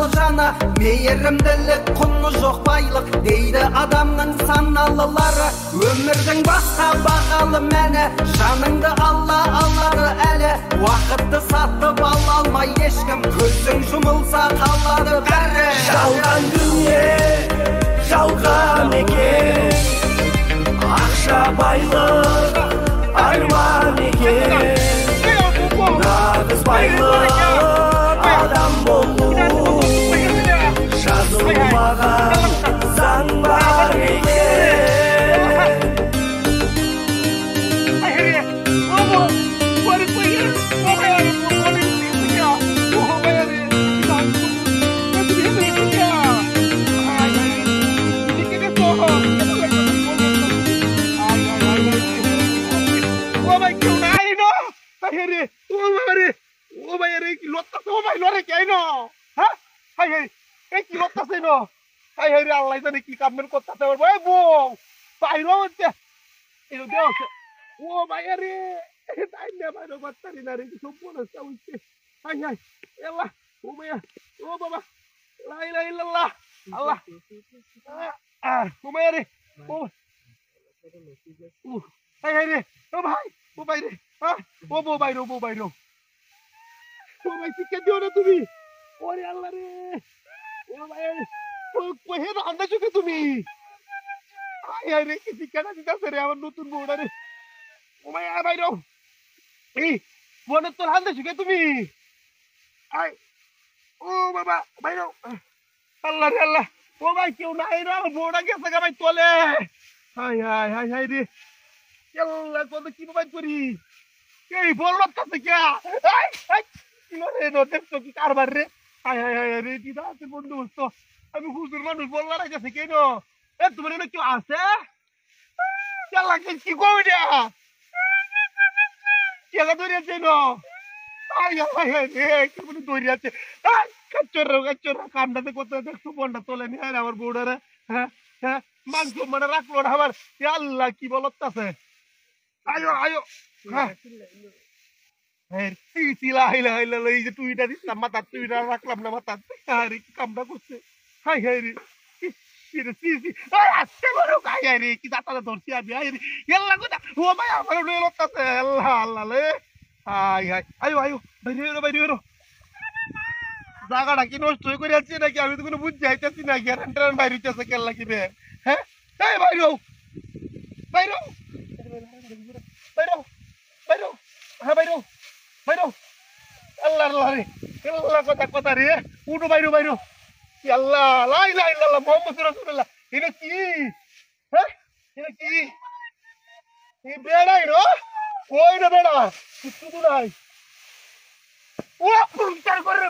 адал жана, мейірімділік құны жоқ байлық дейді адамның саналылары. Өмірдің басқа бағалы мәні, жаныңды алла алады әлі. Уақытты сатып ала алмай ешкім, көзің жұмылса қалады бәрі. Жалған дүние, жалған екен, ақша байлық арман екен. Нағыз байлық адам болу, жазылмаған заң бар екен. জায়গাটা কি নষ্ট করে যাচ্ছে নাকি? আমি তো কোনো বুঝতে চাইতেছি না। গ্যারান্টার বাইরে হইতেছে কেন লাগিবে? হ্যাঁ এই বাইরো বাইরো বাইরো বাইরো হ্যাঁ বাইরো বাইরো আল্লাহ আল্লাহ রে আল্লাহ কথা কথা রে উঠো বাইরো বাইরো আল্লাহ লা ইলাহা ইল্লাল্লাহ মুহাম্মাদুর রাসূলুল্লাহ। এটা কি? হ্যাঁ এটা কি? এই বেড়াই রো কই না বেড়া কিছু নাই ও পুরস্কার করে